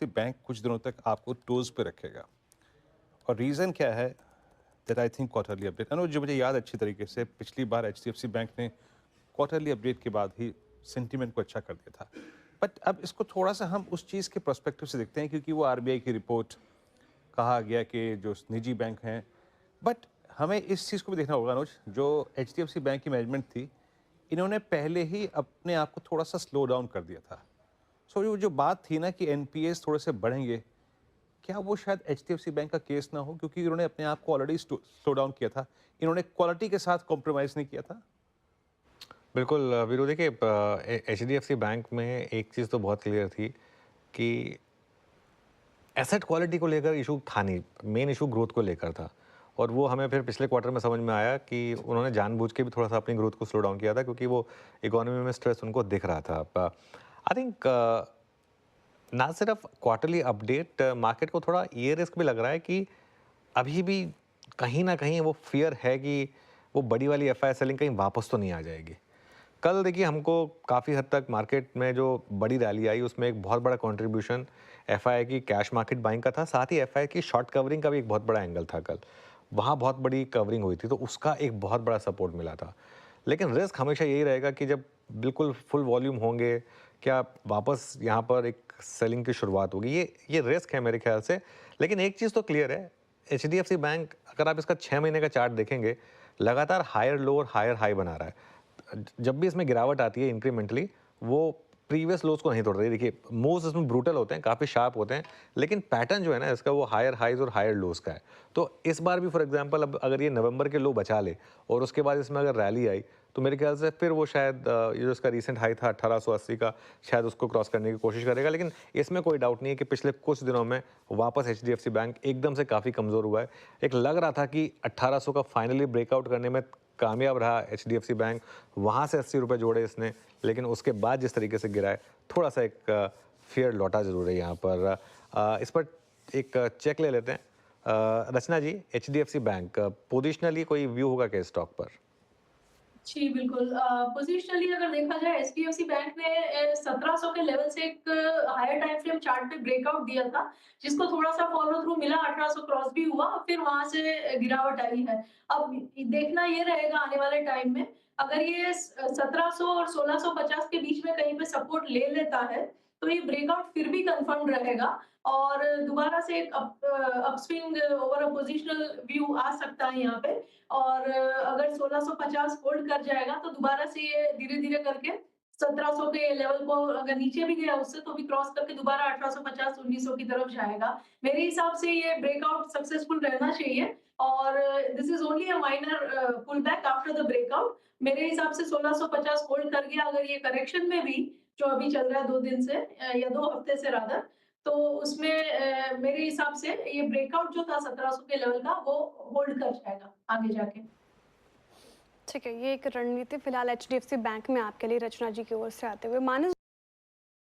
HDFC bank कुछ दिनों तक आपको टोज पे रखेगा। और रीज़न क्या है that I think quarterly update जो मुझे याद है अच्छी तरीके से पिछली बार एचडीएफसी बैंक ने क्वार्टरली अपडेट के बाद ही सेंटीमेंट को अच्छा कर दिया था। बट अब इसको थोड़ा सा हम उस चीज़ के पर्सपेक्टिव से देखते हैं क्योंकि वो आरबीआई की रिपोर्ट कहा गया कि जो निजी बैंक हैं, बट हमें इस चीज़ को भी देखना होगा अनुज, जो एचडीएफसी बैंक की मैनेजमेंट थी, इन्होंने पहले ही अपने आप को थोड़ा सा स्लो डाउन कर दिया था। सो ये जो बात थी ना कि एनपीएस थोड़े से बढ़ेंगे, क्या वो शायद एचडीएफसी बैंक का केस ना हो क्योंकि इन्होंने अपने आप को ऑलरेडी स्लो डाउन किया था, इन्होंने क्वालिटी के साथ कॉम्प्रोमाइज़ नहीं किया था। बिल्कुल वीरू देखिए, एचडीएफसी बैंक में एक चीज़ तो बहुत क्लियर थी कि एसेट क्वालिटी को लेकर इशू था नहीं, मेन इशू ग्रोथ को लेकर था। और वो हमें फिर पिछले क्वार्टर में समझ में आया कि उन्होंने जानबूझ के भी थोड़ा सा अपनी ग्रोथ को स्लो डाउन किया था क्योंकि वो इकोनॉमी में स्ट्रेस उनको दिख रहा था। आई थिंक ना सिर्फ क्वार्टरली अपडेट, मार्केट को थोड़ा ये रिस्क भी लग रहा है कि अभी भी कहीं ना कहीं वो फियर है कि वो बड़ी वाली एफआई सेलिंग कहीं वापस तो नहीं आ जाएगी। कल देखिए हमको काफ़ी हद तक मार्केट में जो बड़ी रैली आई उसमें एक बहुत बड़ा कंट्रीब्यूशन एफआई की कैश मार्केट बाइंग का था, साथ ही एफआई की शॉर्ट कवरिंग का भी एक बहुत बड़ा एंगल था कल। वहाँ बहुत बड़ी कवरिंग हुई थी तो उसका एक बहुत बड़ा सपोर्ट मिला था। लेकिन रिस्क हमेशा यही रहेगा कि जब बिल्कुल फुल वॉल्यूम होंगे, क्या वापस यहाँ पर एक सेलिंग की शुरुआत होगी, ये रिस्क है मेरे ख्याल से। लेकिन एक चीज़ तो क्लियर है, एचडीएफसी बैंक अगर आप इसका 6 महीने का चार्ट देखेंगे, लगातार हायर लो और हायर हाई बना रहा है। जब भी इसमें गिरावट आती है इंक्रीमेंटली, वो प्रीवियस लोज को नहीं तोड़ रही। देखिए मूव्स इसमें ब्रूटल होते हैं, काफ़ी शार्प होते हैं, लेकिन पैटर्न जो है ना इसका वो हायर हाइज और हायर लोज का है। तो इस बार भी फॉर एग्जांपल अब अगर ये नवंबर के लो बचा ले और उसके बाद इसमें अगर रैली आई, तो मेरे ख्याल से फिर वो शायद ये जो इसका रिसेंट हाई था 1880 का, शायद उसको क्रॉस करने की कोशिश करेगा। लेकिन इसमें कोई डाउट नहीं है कि पिछले कुछ दिनों में वापस एचडीएफसी बैंक एकदम से काफ़ी कमज़ोर हुआ है। एक लग रहा था कि 1800 का फाइनली ब्रेकआउट करने में कामयाब रहा एचडीएफसी बैंक, वहाँ से 80 रुपये जोड़े इसने, लेकिन उसके बाद जिस तरीके से गिरा है, थोड़ा सा एक फियर लौटा जरूर है यहाँ पर। इस पर एक चेक ले लेते हैं। रचना जी, एचडीएफसी बैंक पोजिशनली कोई व्यू होगा क्या स्टॉक पर? जी, बिल्कुल। पोज़िशनली अगर देखा जाए एचडीएफसी बैंक ने 1700 के लेवल से एक हायर टाइम फ्रेम चार्ट पे ब्रेकआउट दिया था, जिसको थोड़ा-सा फ़ॉलो थ्रू मिला, 1800 क्रॉस भी हुआ, फिर वहाँ से गिरावट आई है। अब देखना ये रहेगा आने वाले टाइम में, अगर ये 1700 और 1650 के बीच में कहीं पे सपोर्ट ले लेता है, तो ये ब्रेकआउट फिर भी कन्फर्म्ड रहेगा और दोबारा से एक अपस्विंग ओवर अ पोज़िशनल व्यू आ सकता है यहाँ पे। और अगर 1650 होल्ड कर जाएगा तो दोबारा से ये धीरे-धीरे करके 1700 के लेवल को अगर नीचे भी गया उससे तो भी क्रॉस करके दोबारा 1850 1900 की तरफ जाएगा। मेरे हिसाब से ये ब्रेकआउट सक्सेसफुल रहना चाहिए और this is only a minor pull back after the breakout. मेरे हिसाब से 1650 होल्ड कर गया अगर ये करेक्शन में भी जो अभी चल रहा है 2 दिन से या 2 हफ्ते से रादर, तो उसमें मेरे हिसाब से ये ब्रेकआउट जो था 1700 के लेवल का वो होल्ड कर जाएगा आगे जाके। ठीक है, ये एक रणनीति फिलहाल एचडीएफसी बैंक में आपके लिए रचना जी की ओर से आते हुए मानस